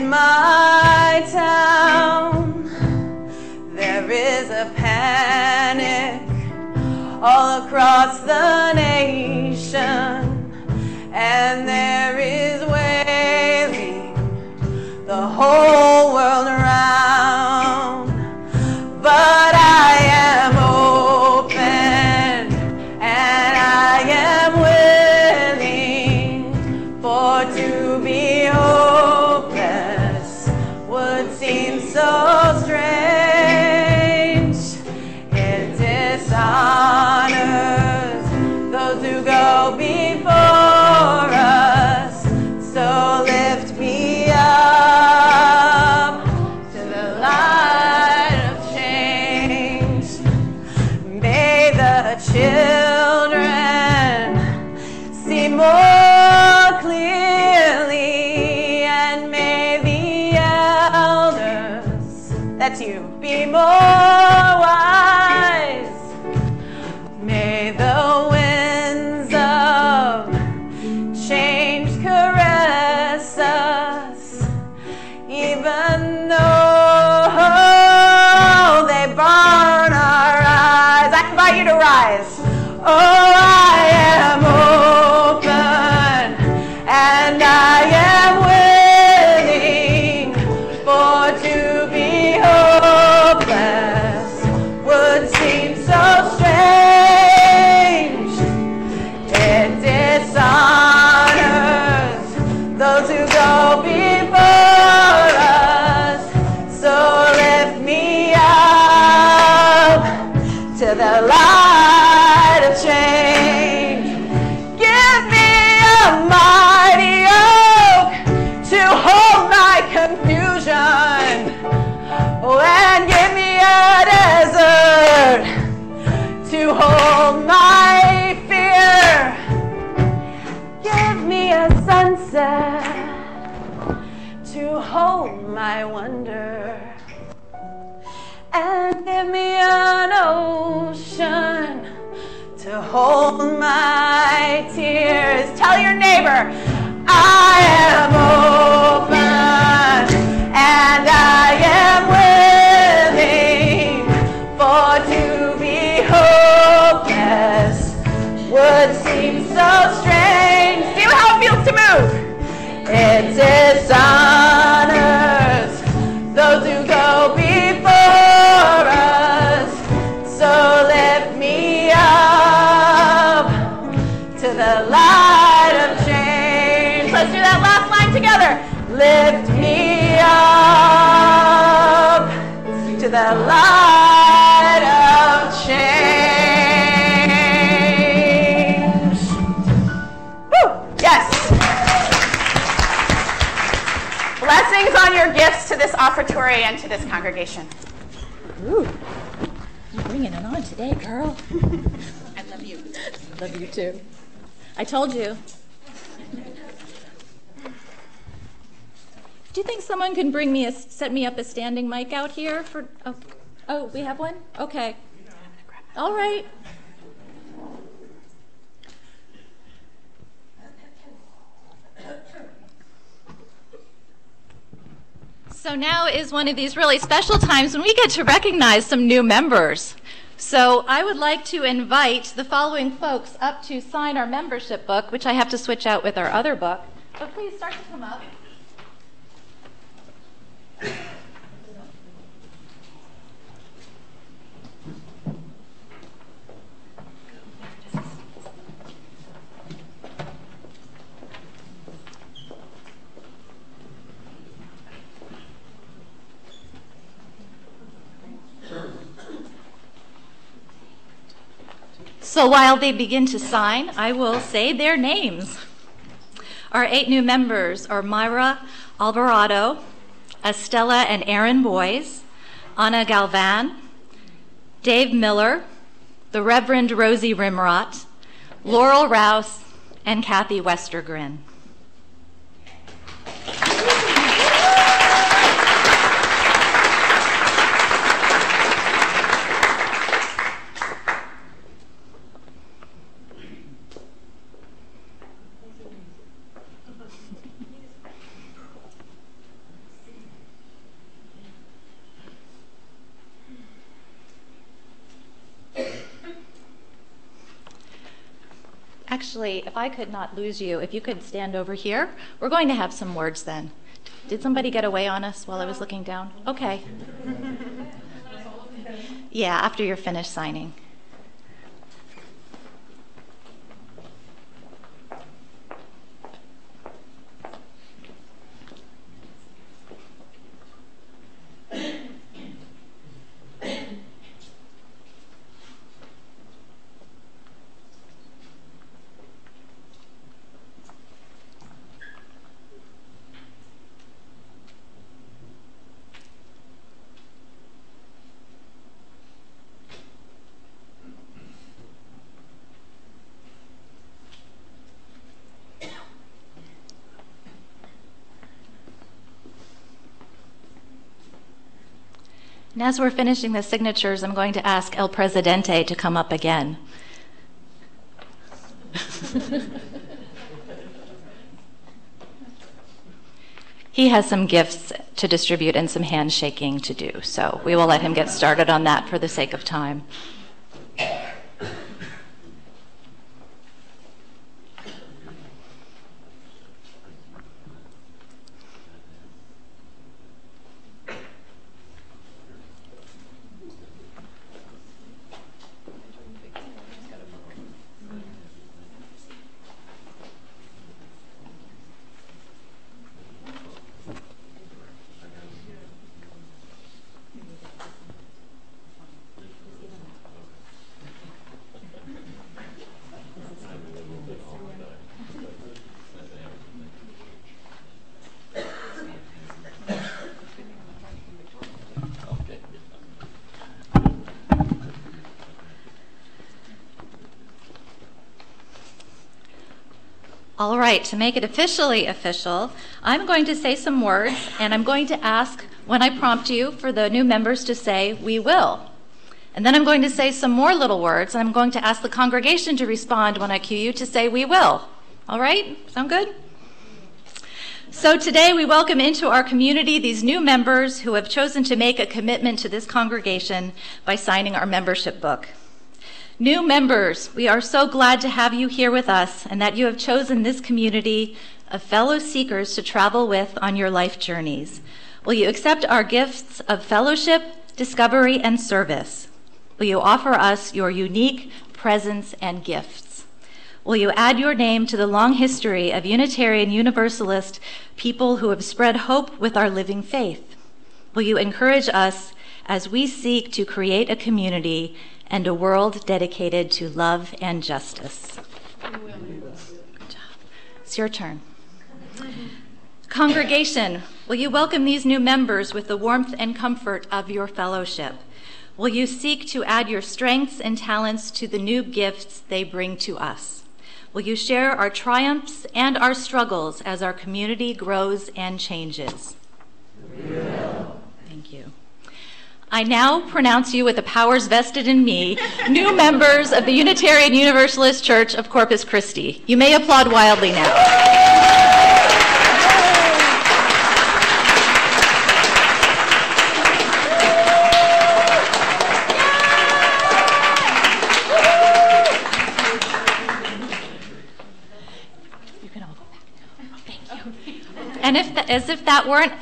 in my town, there is a panic all across the nation, and there is wailing the whole world around. But I am open and I am willing, for to be hopeless would seem so strange. It dishonors those who go before us, so lift me up to the light of change. May the children see more clearly, and may the elders, that's you, be more wise. May the winds of change caress us, even though they burn our eyes. I invite you to rise. Oh, I am open and I am willing, for to be hopeless would seem so strange. It dishonors those who go before us, so lift me up to the light of change. Give me a mighty oak to hold my confusion, oh, and give me a desert to hold my fear. Give me a sunset to hold my wonder, and give me an ocean to hold my tears. Tell your neighbor, I am open and I am willing, for to be hopeless would seem so strange. See how it feels to move. It dishonors those who go before us, so lift me up to the light of change. Let's do that last line together. Lift me up to the light of change. Woo! Yes. Blessings on your gifts to this offertory and to this congregation. Ooh, you're bringing it on today, girl. I love you. Love you too. I told you. Do you think someone can set me up a standing mic out here for? Oh, we have one? Okay. All right. So now is one of these really special times when we get to recognize some new members. So I would like to invite the following folks up to sign our membership book, which I have to switch out with our other book. But please start to come up. So while they begin to sign, I will say their names. Our 8 new members are Myra Alvarado, Estella and Aaron Boys, Anna Galvan, Dave Miller, the Reverend Rosie Rimrott, Laurel Rouse, and Kathy Westergren. Actually, if I could not lose you, if you could stand over here, we're going to have some words then. Did somebody get away on us while I was looking down? Okay. Yeah, after you're finished signing. And as we're finishing the signatures, I'm going to ask El Presidente to come up again. He has some gifts to distribute and some handshaking to do, so we will let him get started on that for the sake of time. All right, to make it officially official, I'm going to say some words, and I'm going to ask, when I prompt you, for the new members to say, "We will." And then I'm going to say some more little words, and I'm going to ask the congregation to respond when I cue you to say, "We will." All right? Sound good? So today we welcome into our community these new members who have chosen to make a commitment to this congregation by signing our membership book. New members, we are so glad to have you here with us and that you have chosen this community of fellow seekers to travel with on your life journeys. Will you accept our gifts of fellowship, discovery, and service? Will you offer us your unique presence and gifts? Will you add your name to the long history of Unitarian Universalist people who have spread hope with our living faith? Will you encourage us as we seek to create a community and a world dedicated to love and justice? Good job. It's your turn. Congregation, will you welcome these new members with the warmth and comfort of your fellowship? Will you seek to add your strengths and talents to the new gifts they bring to us? Will you share our triumphs and our struggles as our community grows and changes? We will. Thank you. I now pronounce you with the powers vested in me, new members of the Unitarian Universalist Church of Corpus Christi. You may applaud wildly now. You can all go back now. Thank you. And as if that weren't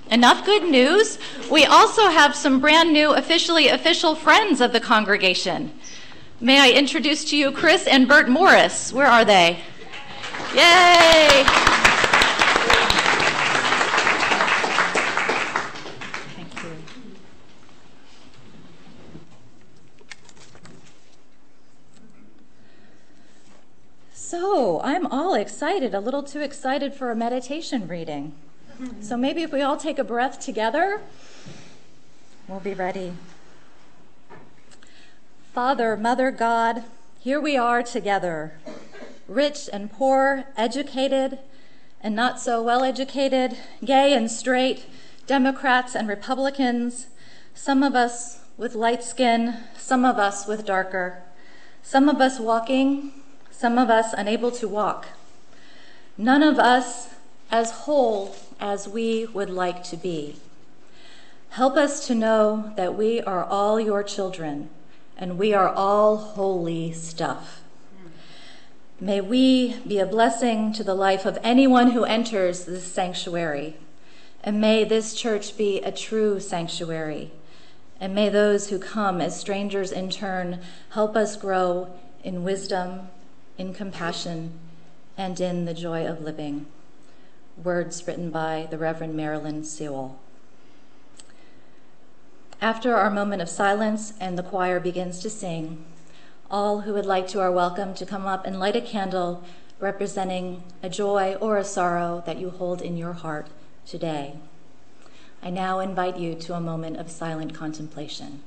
enough good news, we also have some brand new official friends of the congregation. May I introduce to you Chris and Bert Morris. Where are they? Yay! Thank you. So, I'm all excited, a little too excited for a meditation reading. So maybe if we all take a breath together, we'll be ready. Father, Mother, God, here we are together, rich and poor, educated and not so well educated, gay and straight, Democrats and Republicans, some of us with light skin, some of us with darker, some of us walking, some of us unable to walk. None of us as whole as we would like to be. Help us to know that we are all your children and we are all holy stuff. May we be a blessing to the life of anyone who enters this sanctuary. And may this church be a true sanctuary. And may those who come as strangers in turn help us grow in wisdom, in compassion, and in the joy of living. Words written by the Reverend Marilyn Sewell. After our moment of silence and the choir begins to sing, all who would like to are welcome to come up and light a candle representing a joy or a sorrow that you hold in your heart today. I now invite you to a moment of silent contemplation.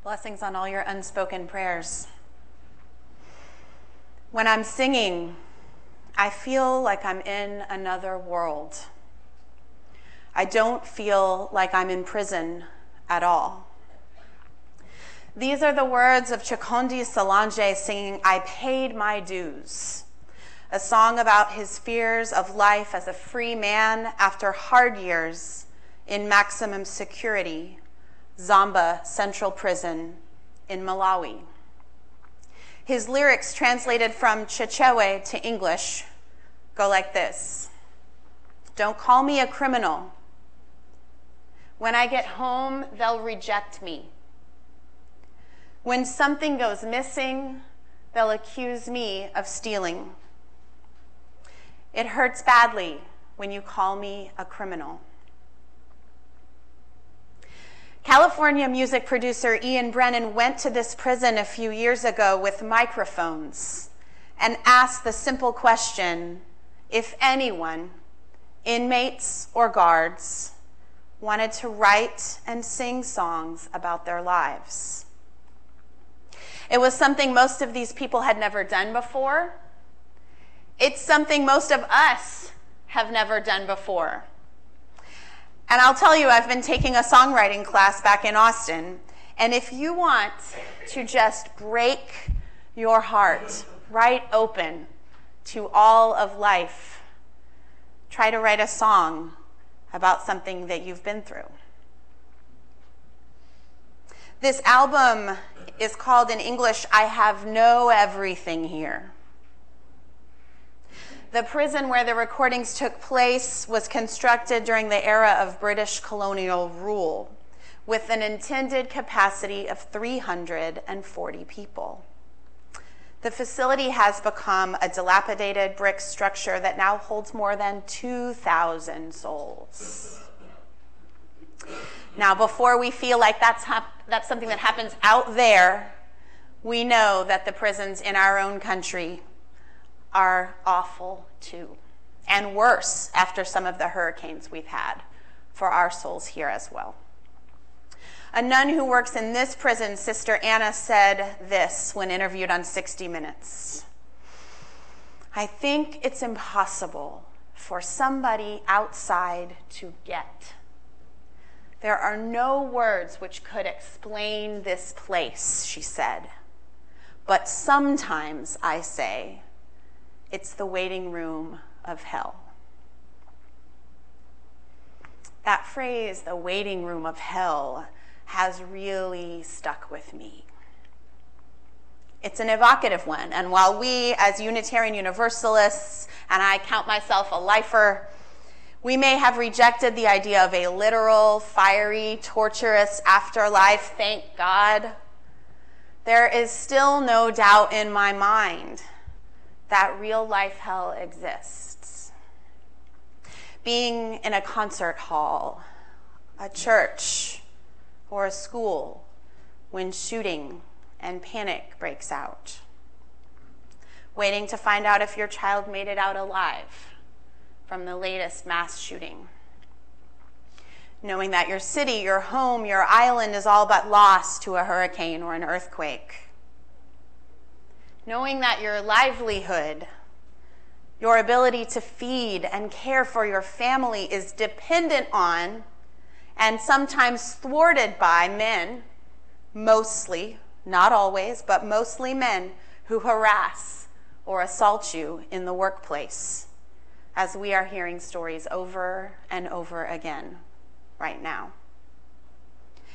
Blessings on all your unspoken prayers. When I'm singing, I feel like I'm in another world. I don't feel like I'm in prison at all. These are the words of Chikondi Solange singing "I Paid My Dues," a song about his fears of life as a free man after hard years in maximum security, Zomba Central Prison in Malawi. His lyrics, translated from Chichewa to English, go like this. Don't call me a criminal. When I get home, they'll reject me. When something goes missing, they'll accuse me of stealing. It hurts badly when you call me a criminal. California music producer Ian Brennan went to this prison a few years ago with microphones and asked the simple question if anyone, inmates or guards, wanted to write and sing songs about their lives. It was something most of these people had never done before. It's something most of us have never done before. And I'll tell you, I've been taking a songwriting class back in Austin, and if you want to just break your heart right open to all of life, try to write a song about something that you've been through. This album is called in English, "I Have No Everything Here." The prison where the recordings took place was constructed during the era of British colonial rule, with an intended capacity of 340 people. The facility has become a dilapidated brick structure that now holds more than 2,000 souls. Now, before we feel like that's something that happens out there, we know that the prisons in our own country are awful too, and worse after some of the hurricanes we've had for our souls here as well. A nun who works in this prison, Sister Anna, said this when interviewed on 60 Minutes. "I think it's impossible for somebody outside to get. There are no words which could explain this place," she said. "But sometimes I say, it's the waiting room of hell." That phrase, the waiting room of hell, has really stuck with me. It's an evocative one, and while we as Unitarian Universalists, and I count myself a lifer, we may have rejected the idea of a literal, fiery, torturous afterlife, thank God, there is still no doubt in my mind that real life hell exists. Being in a concert hall, a church, or a school when shooting and panic breaks out. Waiting to find out if your child made it out alive from the latest mass shooting. Knowing that your city, your home, your island is all but lost to a hurricane or an earthquake. Knowing that your livelihood, your ability to feed and care for your family is dependent on and sometimes thwarted by men, mostly, not always, but mostly men who harass or assault you in the workplace, as we are hearing stories over and over again right now.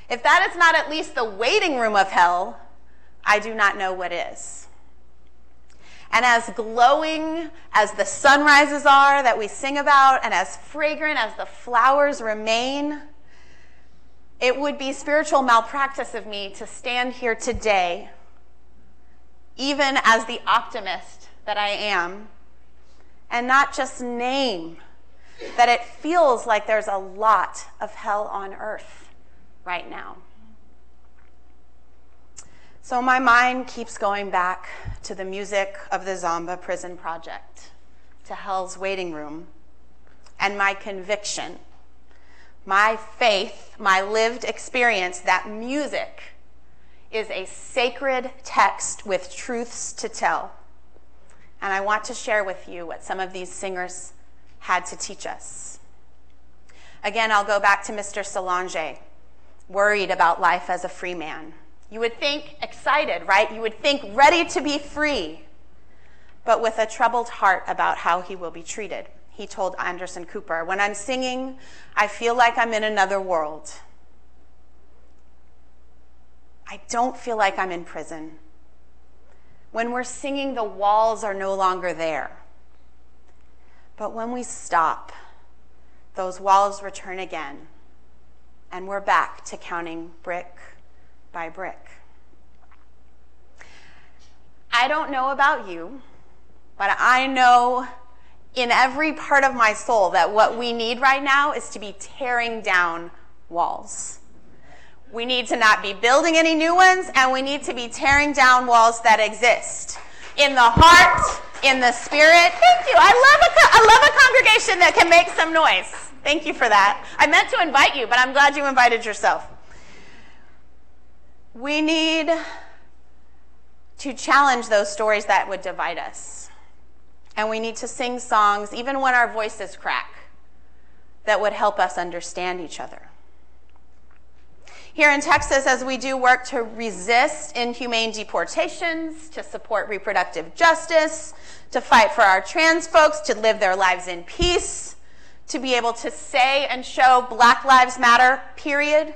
If that is not at least the waiting room of hell, I do not know what is. And as glowing as the sunrises are that we sing about, and as fragrant as the flowers remain, it would be spiritual malpractice of me to stand here today, even as the optimist that I am, and not just name that it feels like there's a lot of hell on earth right now. So my mind keeps going back to the music of the Zomba Prison Project, to Hell's Waiting Room, and my conviction, my faith, my lived experience that music is a sacred text with truths to tell. And I want to share with you what some of these singers had to teach us. Again, I'll go back to Mr. Solange, worried about life as a free man. You would think excited, right? You would think ready to be free, but with a troubled heart about how he will be treated. He told Anderson Cooper, "When I'm singing, I feel like I'm in another world. I don't feel like I'm in prison. When we're singing, the walls are no longer there. But when we stop, those walls return again, and we're back to counting brick by brick." I don't know about you, but I know in every part of my soul that what we need right now is to be tearing down walls. We need to not be building any new ones, and we need to be tearing down walls that exist in the heart, in the spirit. Thank you. I love a congregation that can make some noise. Thank you for that. I meant to invite you, but I'm glad you invited yourself. We need to challenge those stories that would divide us. And we need to sing songs, even when our voices crack, that would help us understand each other. Here in Texas, as we do work to resist inhumane deportations, to support reproductive justice, to fight for our trans folks, to live their lives in peace, to be able to say and show Black Lives Matter, period.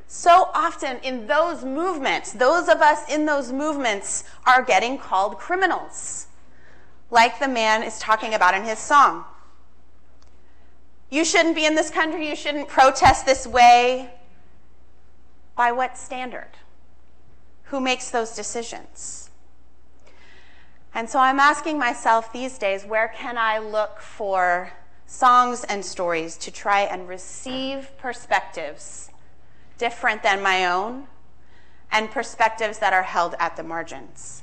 So often in those movements, those of us in those movements are getting called criminals, like the man is talking about in his song. You shouldn't be in this country. You shouldn't protest this way. By what standard? Who makes those decisions? And so I'm asking myself these days, where can I look for songs and stories to try and receive perspectives different than my own and perspectives that are held at the margins?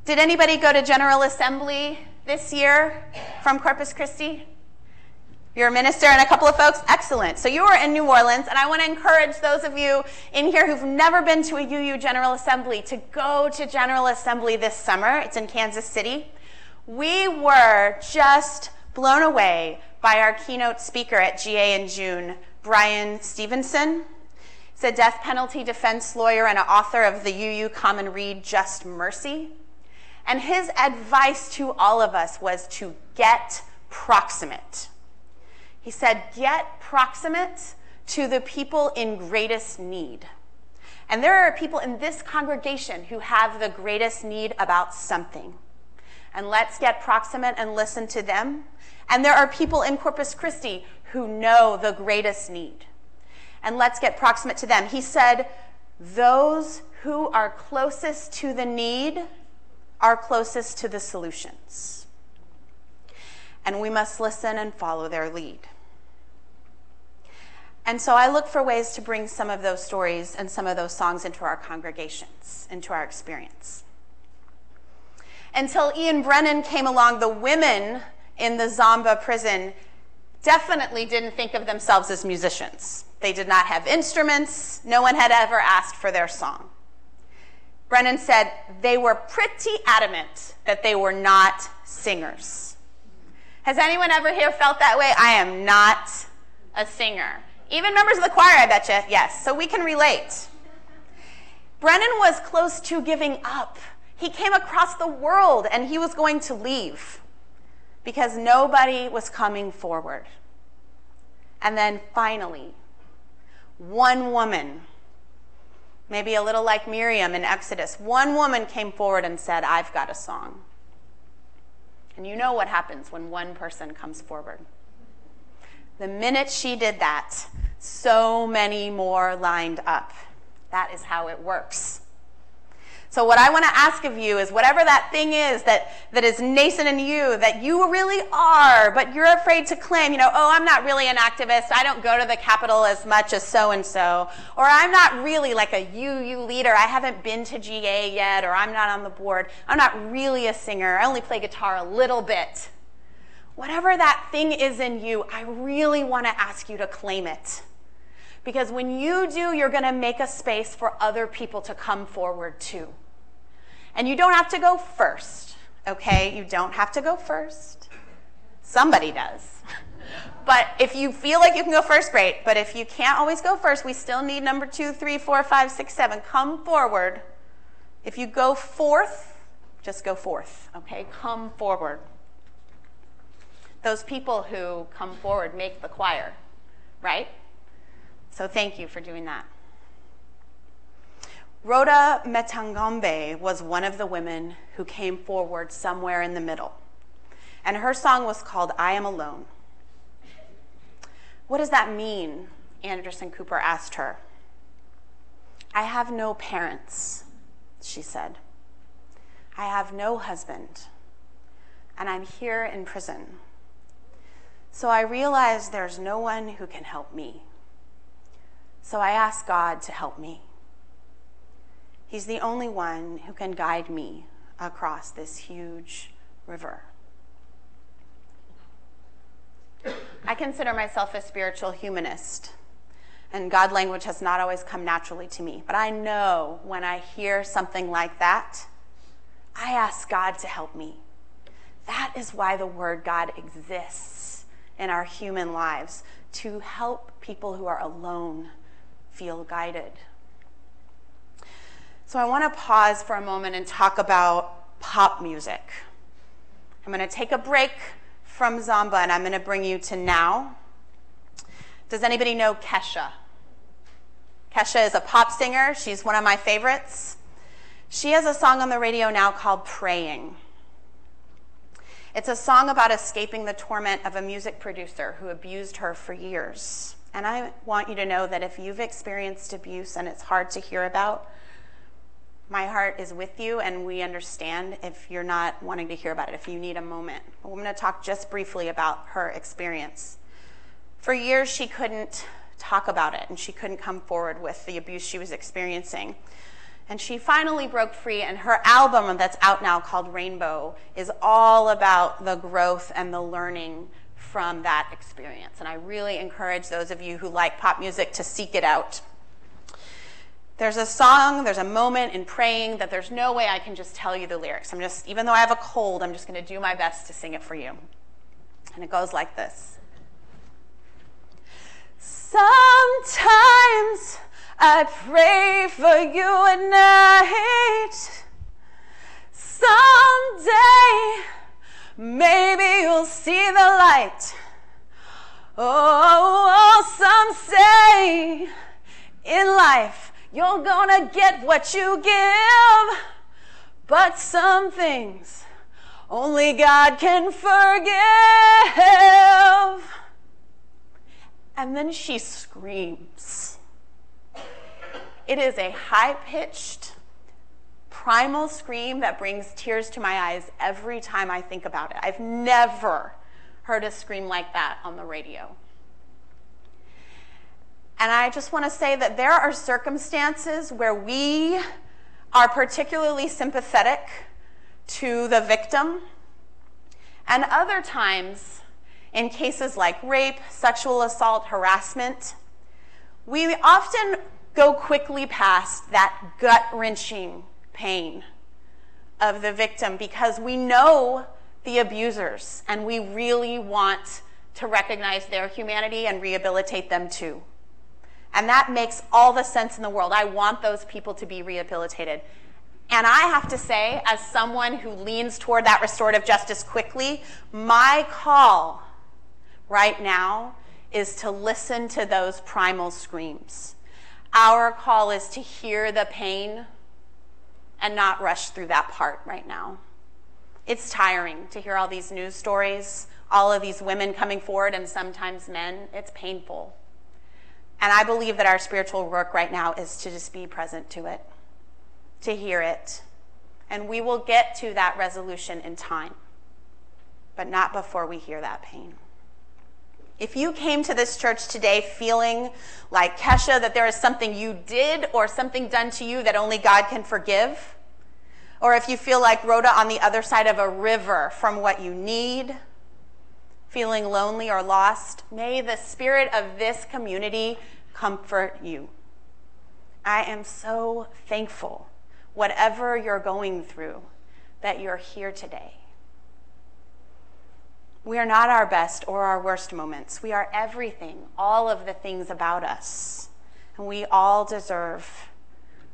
Did anybody go to General Assembly this year from Corpus Christi? You're a minister and a couple of folks? Excellent. So you were in New Orleans, and I want to encourage those of you in here who've never been to a UU General Assembly to go to General Assembly this summer. It's in Kansas City. We were just blown away by our keynote speaker at GA in June, Brian Stevenson. He's a death penalty defense lawyer and an author of the UU common read, Just Mercy. And his advice to all of us was to get proximate. He said, get proximate to the people in greatest need. And there are people in this congregation who have the greatest need about something. And let's get proximate and listen to them. And there are people in Corpus Christi who know the greatest need. And let's get proximate to them. He said, those who are closest to the need are closest to the solutions. And we must listen and follow their lead. And so I look for ways to bring some of those stories and some of those songs into our congregations, into our experience. Until Ian Brennan came along, the women in the Zomba prison definitely didn't think of themselves as musicians. They did not have instruments. No one had ever asked for their song. Brennan said they were pretty adamant that they were not singers. Has anyone ever here felt that way? I am not a singer. Even members of the choir, I bet you. Yes, so we can relate. Brennan was close to giving up. He came across the world and he was going to leave because nobody was coming forward. And then finally, one woman, maybe a little like Miriam in Exodus, one woman came forward and said, I've got a song. And you know what happens when one person comes forward. The minute she did that, so many more lined up. That is how it works. So what I want to ask of you is whatever that thing is that is nascent in you, that you really are, but you're afraid to claim, oh, I'm not really an activist. I don't go to the Capitol as much as so-and-so. Or I'm not really like a UU leader. I haven't been to GA yet, or I'm not on the board. I'm not really a singer. I only play guitar a little bit. Whatever that thing is in you, I really want to ask you to claim it. Because when you do, you're going to make a space for other people to come forward too. And you don't have to go first, okay? You don't have to go first. Somebody does. But if you feel like you can go first, great. But if you can't always go first, we still need number 2, 3, 4, 5, 6, 7. Come forward. If you go fourth, just go forth, okay? Come forward. Those people who come forward make the choir, right? So thank you for doing that. Rhoda Metangombe was one of the women who came forward somewhere in the middle. And her song was called I Am Alone. What does that mean? Anderson Cooper asked her. I have no parents, she said. I have no husband, and I'm here in prison. So I realize there's no one who can help me. So I ask God to help me. He's the only one who can guide me across this huge river. I consider myself a spiritual humanist, and God language has not always come naturally to me. But I know when I hear something like that, I ask God to help me. That is why the word God exists in our human lives, to help people who are alone feel guided. So I want to pause for a moment and talk about pop music. I'm going to take a break from Zamba and I'm going to bring you to now. Does anybody know Kesha? Kesha is a pop singer. She's one of my favorites. She has a song on the radio now called Praying. It's a song about escaping the torment of a music producer who abused her for years. And I want you to know that if you've experienced abuse and it's hard to hear about, my heart is with you, and we understand if you're not wanting to hear about it, if you need a moment. I'm going to talk just briefly about her experience. For years, she couldn't talk about it, and she couldn't come forward with the abuse she was experiencing. And she finally broke free, and her album that's out now called Rainbow is all about the growth and the learning from that experience. And I really encourage those of you who like pop music to seek it out. There's a song, there's a moment in Praying that there's no way I can just tell you the lyrics. Even though I have a cold, I'm just going to do my best to sing it for you. And it goes like this. Sometimes I pray for you at night. Someday, maybe you'll see the light. Oh, some say in life, you're gonna get what you give, but some things only God can forgive. And then she screams. It is a high-pitched, primal scream that brings tears to my eyes every time I think about it. I've never heard a scream like that on the radio. And I just want to say that there are circumstances where we are particularly sympathetic to the victim, and other times, in cases like rape, sexual assault, harassment, we often go quickly past that gut-wrenching pain of the victim because we know the abusers and we really want to recognize their humanity and rehabilitate them too. And that makes all the sense in the world. I want those people to be rehabilitated. And I have to say, as someone who leans toward that restorative justice quickly, my call right now is to listen to those primal screams. Our call is to hear the pain and not rush through that part right now. It's tiring to hear all these news stories, all of these women coming forward, and sometimes men. It's painful. And I believe that our spiritual work right now is to just be present to it, to hear it. And we will get to that resolution in time, but not before we hear that pain. If you came to this church today feeling like Kesha, that there is something you did or something done to you that only God can forgive, or if you feel like Rhoda on the other side of a river from what you need, feeling lonely or lost, may the spirit of this community comfort you. I am so thankful, whatever you're going through, that you're here today. We are not our best or our worst moments. We are everything, all of the things about us. And we all deserve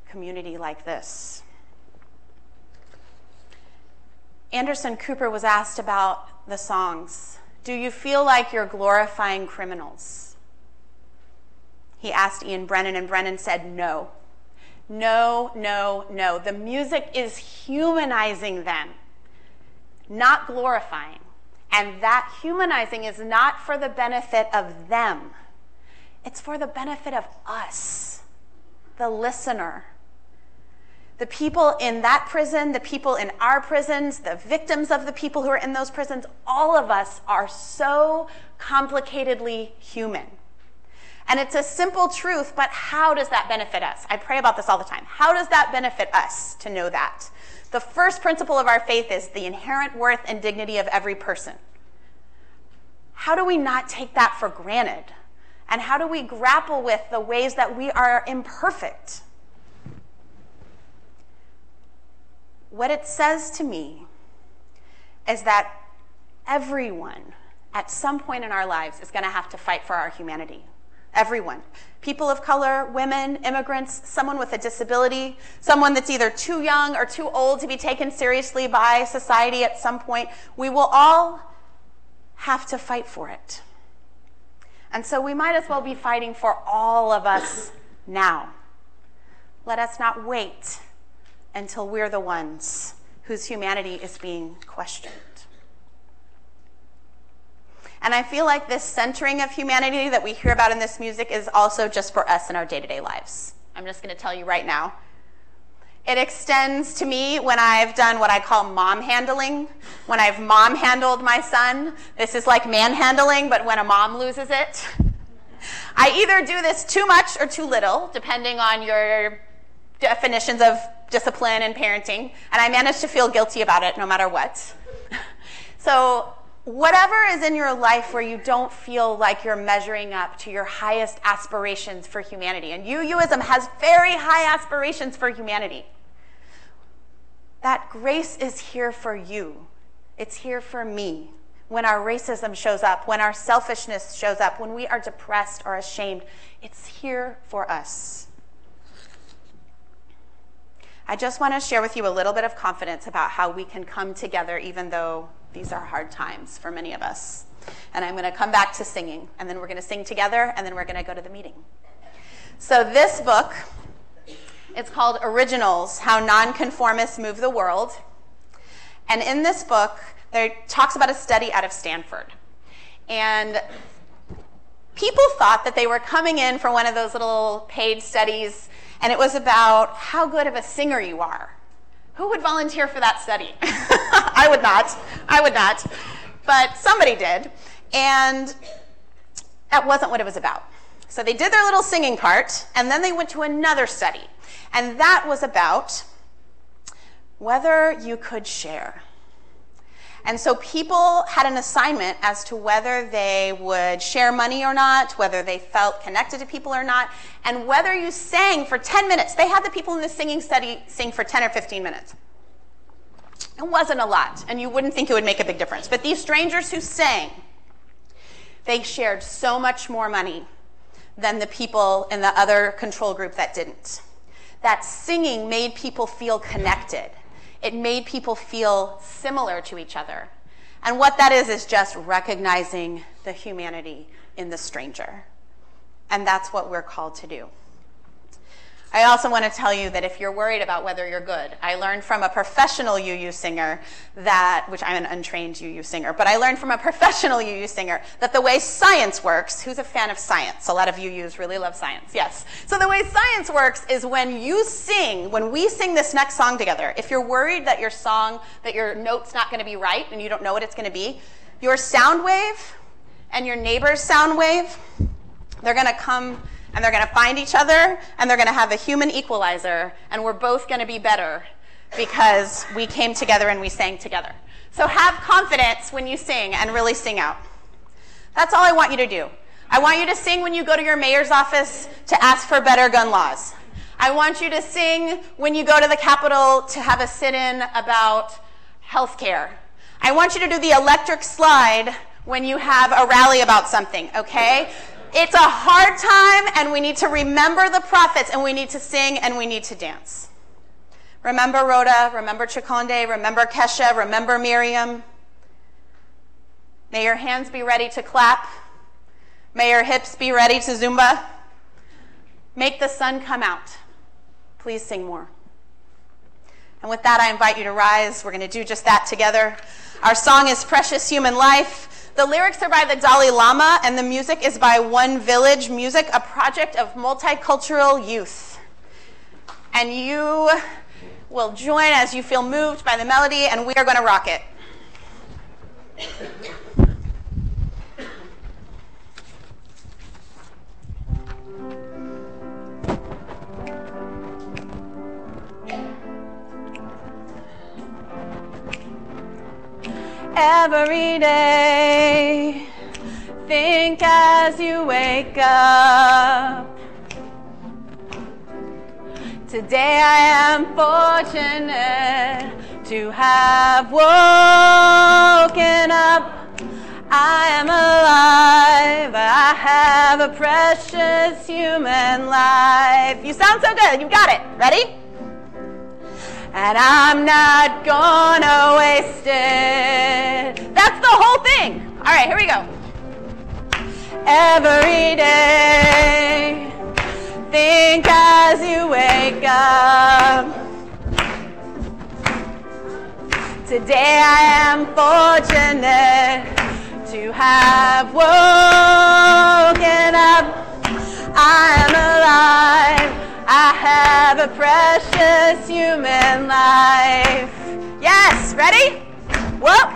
community like this. Anderson Cooper was asked about the songs. Do you feel like you're glorifying criminals? He asked Ian Brennan, and Brennan said no. No, no, no. The music is humanizing them, not glorifying. And that humanizing is not for the benefit of them. It's for the benefit of us, the listener. The people in that prison, the people in our prisons, the victims of the people who are in those prisons, all of us are so complicatedly human. And it's a simple truth, but how does that benefit us? I pray about this all the time. How does that benefit us to know that? The first principle of our faith is the inherent worth and dignity of every person. How do we not take that for granted? And how do we grapple with the ways that we are imperfect? What it says to me is that everyone at some point in our lives is going to have to fight for our humanity. Everyone. People of color, women, immigrants, someone with a disability, someone that's either too young or too old to be taken seriously by society at some point. We will all have to fight for it. And so we might as well be fighting for all of us now. Let us not wait until we're the ones whose humanity is being questioned. And I feel like this centering of humanity that we hear about in this music is also just for us in our day-to-day lives. I'm just going to tell you right now. It extends to me when I've done what I call mom handling. When I've mom handled my son, this is like manhandling, but when a mom loses it. I either do this too much or too little, depending on your definitions of discipline and parenting, and I manage to feel guilty about it no matter what. So whatever is in your life where you don't feel like you're measuring up to your highest aspirations for humanity, and UUism has very high aspirations for humanity, that grace is here for you. It's here for me. When our racism shows up, when our selfishness shows up, when we are depressed or ashamed, it's here for us. I just want to share with you a little bit of confidence about how we can come together even though these are hard times for many of us. And I'm going to come back to singing, and then we're going to sing together, and then we're going to go to the meeting. So this book, it's called Originals, How Nonconformists Move the World. And in this book, it talks about a study out of Stanford. And people thought that they were coming in for one of those little paid studies, and it was about how good of a singer you are. Who would volunteer for that study? I would not. I would not. But somebody did. And that wasn't what it was about. So they did their little singing part, and then they went to another study. And that was about whether you could share. And so people had an assignment as to whether they would share money or not, whether they felt connected to people or not, and whether you sang for 10 minutes. They had the people in the singing study sing for 10 or 15 minutes. It wasn't a lot, and you wouldn't think it would make a big difference. But these strangers who sang, they shared so much more money than the people in the other control group that didn't. That singing made people feel connected. It made people feel similar to each other. And what that is just recognizing the humanity in the stranger. And that's what we're called to do. I also want to tell you that if you're worried about whether you're good, I learned from a professional UU singer that, which I'm an untrained UU singer, but I learned from a professional UU singer that the way science works, who's a fan of science? A lot of UUs really love science, yes. So the way science works is when you sing, when we sing this next song together, if you're worried that your song, that your note's not going to be right and you don't know what it's going to be, your sound wave and your neighbor's sound wave, they're going to come and they're going to find each other, and they're going to have a human equalizer, and we're both going to be better because we came together and we sang together. So have confidence when you sing and really sing out. That's all I want you to do. I want you to sing when you go to your mayor's office to ask for better gun laws. I want you to sing when you go to the Capitol to have a sit-in about health care. I want you to do the electric slide when you have a rally about something, okay? It's a hard time, and we need to remember the prophets, and we need to sing, and we need to dance. Remember Rhoda, remember Chikonde, remember Kesha, remember Miriam. May your hands be ready to clap. May your hips be ready to Zumba. Make the sun come out. Please sing more. And with that, I invite you to rise. We're going to do just that together. Our song is Precious Human Life. The lyrics are by the Dalai Lama, and the music is by One Village Music, a project of multicultural youth. And you will join as you feel moved by the melody, and we are going to rock it. Every day, think as you wake up. Today I am fortunate to have woken up. I am alive. I have a precious human life. You sound so good. You got it. Ready? And I'm not gonna waste it. That's the whole thing. All right, here we go. Every day, think as you wake up. Today I am fortunate to have woken up. I am alive. I have a precious human life. Yes, ready? Whoop.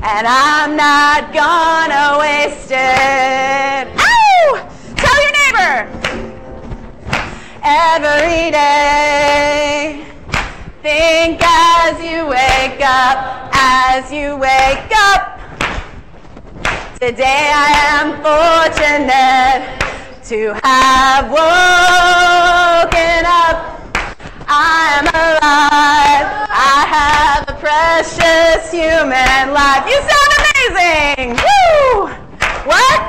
And I'm not gonna waste it. Ow! Tell your neighbor. Every day, think as you wake up, as you wake up. Today I am fortunate to have woken up. I am alive. I have a precious human life. You sound amazing. Woo! What?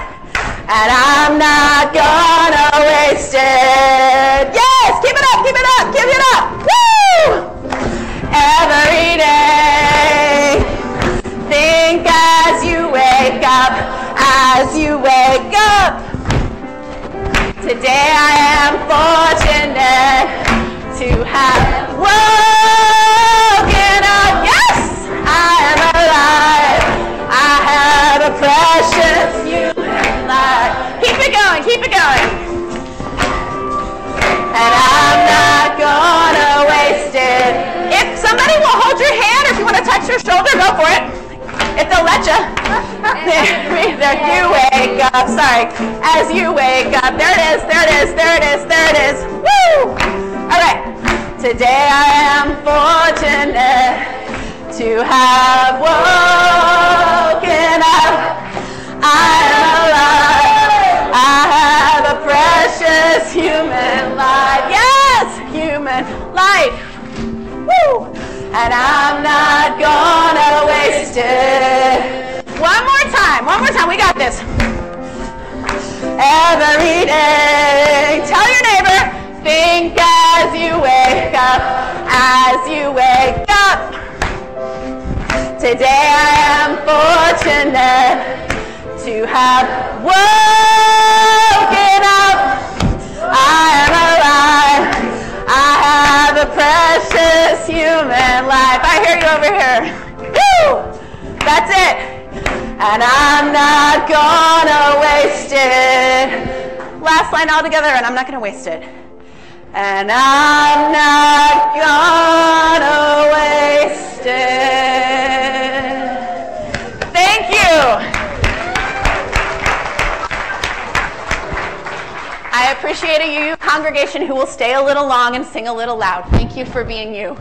And I'm not gonna waste it. Yes, keep it up, keep it up, keep it up. Woo! Every day, think as you wake up, as you wake up. Today I am fortunate to have woken up. Yes, I am alive. I have a precious human life. Keep it going, keep it going. And I'm not gonna waste it. If somebody will hold your hand, or if you want to touch your shoulder, go for it. If they'll let you. There you wake up. Sorry. As you wake up. There it is. There it is. There it is. There it is. Woo! All right. Today I am fortunate to have woken up. I am alive. I have a precious human life. Yes, human life. Woo! And I'm not gonna waste it. One more time, we got this. Every day, tell your neighbor, think as you wake up, as you wake up. Today I am fortunate to have woken up. I am alive. I have a precious human life. I hear you over here. Woo! That's it. And I'm not gonna waste it. Last line all together, and I'm not gonna waste it. And I'm not gonna waste it. Thank you. I appreciate you, congregation, who will stay a little long and sing a little loud. Thank you for being you.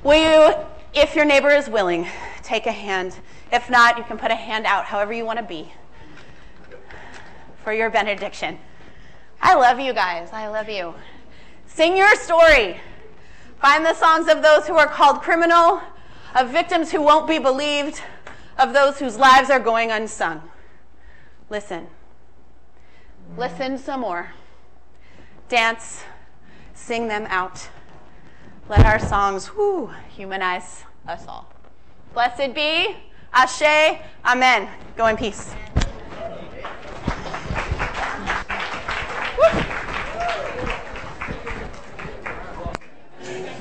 Will you, if your neighbor is willing, take a hand? If not, you can put a hand out, however you want to be. for your benediction. I love you guys. I love you. Sing your story. Find the songs of those who are called criminal, of victims who won't be believed, of those whose lives are going unsung. Listen. Listen some more. Dance. Sing them out. Let our songs humanize us all. Blessed be. Ashe. Amen. Go in peace.